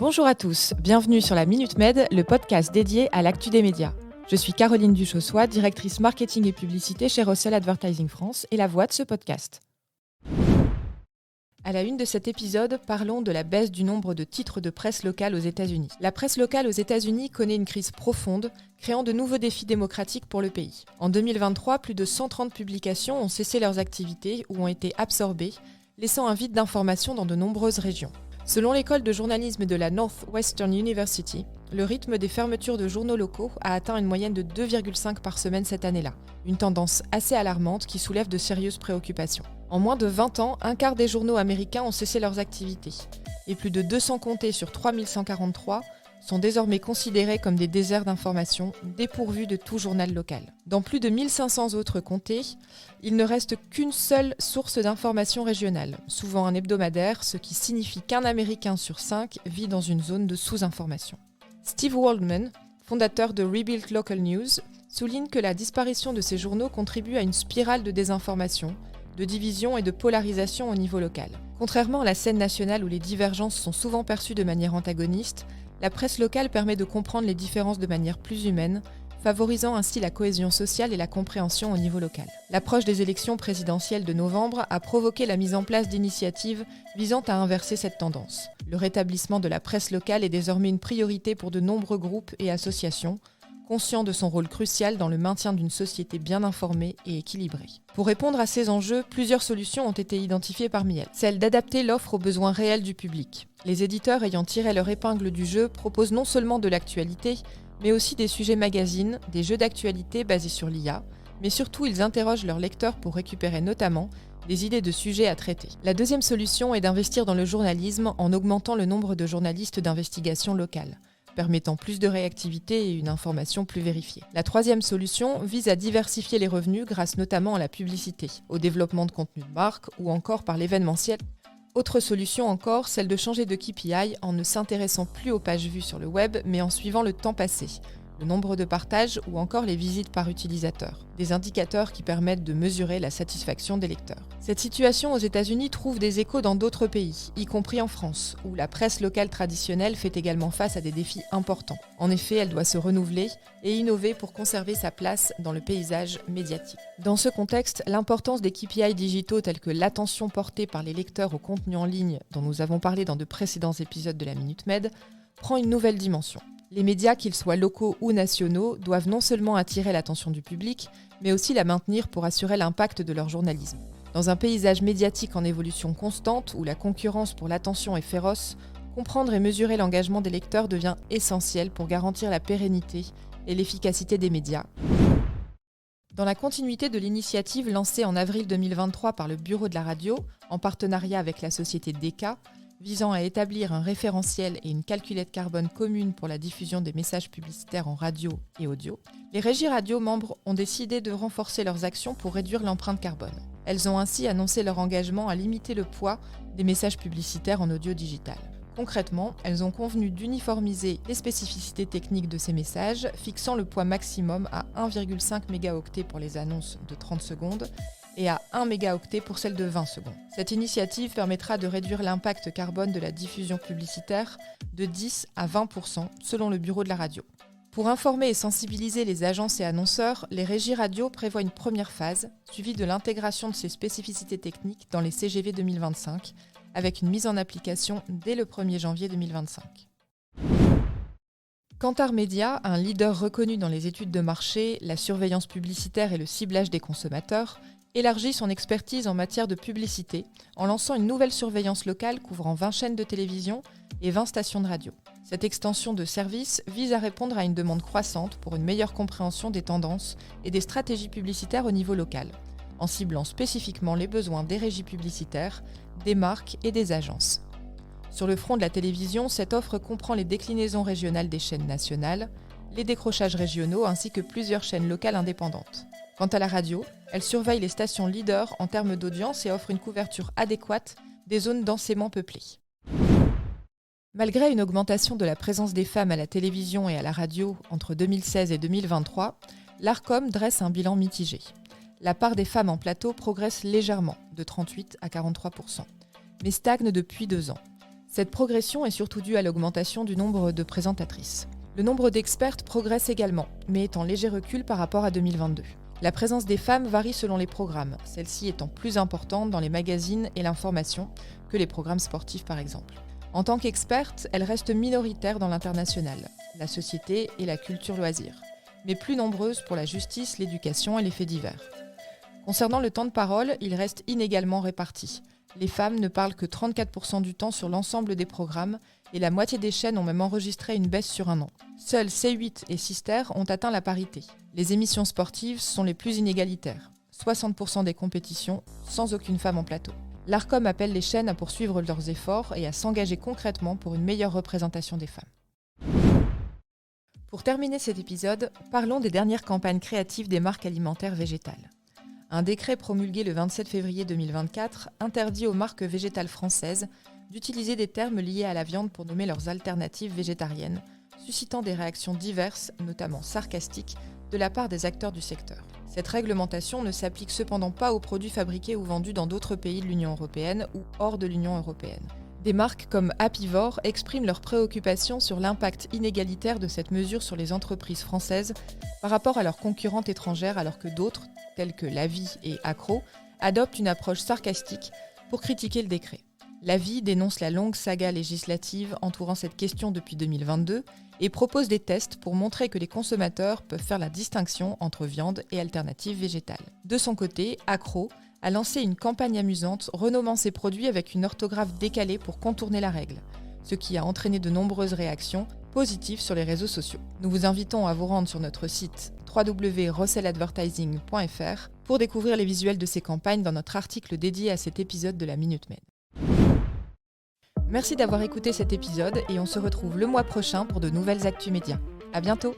Bonjour à tous, bienvenue sur la Minute Med, le podcast dédié à l'actu des médias. Je suis Caroline Duchossois, directrice marketing et publicité chez Russell Advertising France et la voix de ce podcast. À la une de cet épisode, parlons de la baisse du nombre de titres de presse locale aux États-Unis. La presse locale aux États-Unis connaît une crise profonde, créant de nouveaux défis démocratiques pour le pays. En 2023, plus de 130 publications ont cessé leurs activités ou ont été absorbées, laissant un vide d'information dans de nombreuses régions. Selon l'école de journalisme de la Northwestern University, le rythme des fermetures de journaux locaux a atteint une moyenne de 2,5 par semaine cette année-là. Une tendance assez alarmante qui soulève de sérieuses préoccupations. En moins de 20 ans, un quart des journaux américains ont cessé leurs activités. Et plus de 200 comtés sur 3143 sont désormais considérés comme des déserts d'information, dépourvus de tout journal local. Dans plus de 1500 autres comtés, il ne reste qu'une seule source d'information régionale, souvent un hebdomadaire, ce qui signifie qu'un Américain sur 5 vit dans une zone de sous-information. Steve Waldman, fondateur de Rebuild Local News, souligne que la disparition de ces journaux contribue à une spirale de désinformation, de division et de polarisation au niveau local. Contrairement à la scène nationale où les divergences sont souvent perçues de manière antagoniste, la presse locale permet de comprendre les différences de manière plus humaine, favorisant ainsi la cohésion sociale et la compréhension au niveau local. L'approche des élections présidentielles de novembre a provoqué la mise en place d'initiatives visant à inverser cette tendance. Le rétablissement de la presse locale est désormais une priorité pour de nombreux groupes et associations, conscients de son rôle crucial dans le maintien d'une société bien informée et équilibrée. Pour répondre à ces enjeux, plusieurs solutions ont été identifiées parmi elles. Celle d'adapter l'offre aux besoins réels du public. Les éditeurs ayant tiré leur épingle du jeu proposent non seulement de l'actualité, mais aussi des sujets magazines, des jeux d'actualité basés sur l'IA, mais surtout ils interrogent leurs lecteurs pour récupérer notamment des idées de sujets à traiter. La deuxième solution est d'investir dans le journalisme en augmentant le nombre de journalistes d'investigation locale, permettant plus de réactivité et une information plus vérifiée. La troisième solution vise à diversifier les revenus grâce notamment à la publicité, au développement de contenus de marque ou encore par l'événementiel. Autre solution encore, celle de changer de KPI en ne s'intéressant plus aux pages vues sur le web, mais en suivant le temps passé, le nombre de partages ou encore les visites par utilisateur, des indicateurs qui permettent de mesurer la satisfaction des lecteurs. Cette situation aux États-Unis trouve des échos dans d'autres pays, y compris en France, où la presse locale traditionnelle fait également face à des défis importants. En effet, elle doit se renouveler et innover pour conserver sa place dans le paysage médiatique. Dans ce contexte, l'importance des KPI digitaux tels que l'attention portée par les lecteurs au contenu en ligne, dont nous avons parlé dans de précédents épisodes de la Minute Med, prend une nouvelle dimension. Les médias, qu'ils soient locaux ou nationaux, doivent non seulement attirer l'attention du public, mais aussi la maintenir pour assurer l'impact de leur journalisme. Dans un paysage médiatique en évolution constante, où la concurrence pour l'attention est féroce, comprendre et mesurer l'engagement des lecteurs devient essentiel pour garantir la pérennité et l'efficacité des médias. Dans la continuité de l'initiative lancée en avril 2023 par le Bureau de la radio, en partenariat avec la société DECA, visant à établir un référentiel et une calculette carbone commune pour la diffusion des messages publicitaires en radio et audio, les régies radio membres ont décidé de renforcer leurs actions pour réduire l'empreinte carbone. Elles ont ainsi annoncé leur engagement à limiter le poids des messages publicitaires en audio digital. Concrètement, elles ont convenu d'uniformiser les spécificités techniques de ces messages, fixant le poids maximum à 1,5 mégaoctets pour les annonces de 30 secondes et à 1 mégaoctet pour celle de 20 secondes. Cette initiative permettra de réduire l'impact carbone de la diffusion publicitaire de 10 à 20% selon le Bureau de la radio. Pour informer et sensibiliser les agences et annonceurs, les régies radio prévoient une première phase, suivie de l'intégration de ces spécificités techniques dans les CGV 2025, avec une mise en application dès le 1er janvier 2025. Kantar Media, un leader reconnu dans les études de marché, la surveillance publicitaire et le ciblage des consommateurs, élargit son expertise en matière de publicité en lançant une nouvelle surveillance locale couvrant 20 chaînes de télévision et 20 stations de radio. Cette extension de service vise à répondre à une demande croissante pour une meilleure compréhension des tendances et des stratégies publicitaires au niveau local, en ciblant spécifiquement les besoins des régies publicitaires, des marques et des agences. Sur le front de la télévision, cette offre comprend les déclinaisons régionales des chaînes nationales, les décrochages régionaux ainsi que plusieurs chaînes locales indépendantes. Quant à la radio, elle surveille les stations leaders en termes d'audience et offre une couverture adéquate des zones densément peuplées. Malgré une augmentation de la présence des femmes à la télévision et à la radio entre 2016 et 2023, l'Arcom dresse un bilan mitigé. La part des femmes en plateau progresse légèrement, de 38 à 43%, mais stagne depuis 2 ans. Cette progression est surtout due à l'augmentation du nombre de présentatrices. Le nombre d'expertes progresse également, mais est en léger recul par rapport à 2022. La présence des femmes varie selon les programmes, celle-ci étant plus importante dans les magazines et l'information que les programmes sportifs par exemple. En tant qu'experte, elle reste minoritaire dans l'international, la société et la culture loisir, mais plus nombreuses pour la justice, l'éducation et les faits divers. Concernant le temps de parole, il reste inégalement réparti. Les femmes ne parlent que 34% du temps sur l'ensemble des programmes et la moitié des chaînes ont même enregistré une baisse sur un an. Seuls C8 et Sister ont atteint la parité. Les émissions sportives sont les plus inégalitaires. 60% des compétitions sans aucune femme en plateau. L'Arcom appelle les chaînes à poursuivre leurs efforts et à s'engager concrètement pour une meilleure représentation des femmes. Pour terminer cet épisode, parlons des dernières campagnes créatives des marques alimentaires végétales. Un décret promulgué le 27 février 2024 interdit aux marques végétales françaises d'utiliser des termes liés à la viande pour nommer leurs alternatives végétariennes, suscitant des réactions diverses, notamment sarcastiques, de la part des acteurs du secteur. Cette réglementation ne s'applique cependant pas aux produits fabriqués ou vendus dans d'autres pays de l'Union européenne ou hors de l'Union européenne. Des marques comme Apivore expriment leurs préoccupations sur l'impact inégalitaire de cette mesure sur les entreprises françaises par rapport à leurs concurrentes étrangères, alors que d'autres, telles que Lavie et Accro, adoptent une approche sarcastique pour critiquer le décret. Lavie dénonce la longue saga législative entourant cette question depuis 2022 et propose des tests pour montrer que les consommateurs peuvent faire la distinction entre viande et alternatives végétales. De son côté, Accro a lancé une campagne amusante renommant ses produits avec une orthographe décalée pour contourner la règle, ce qui a entraîné de nombreuses réactions positives sur les réseaux sociaux. Nous vous invitons à vous rendre sur notre site www.rosseladvertising.fr pour découvrir les visuels de ces campagnes dans notre article dédié à cet épisode de la Minute Med. Merci d'avoir écouté cet épisode et on se retrouve le mois prochain pour de nouvelles actus médias. À bientôt!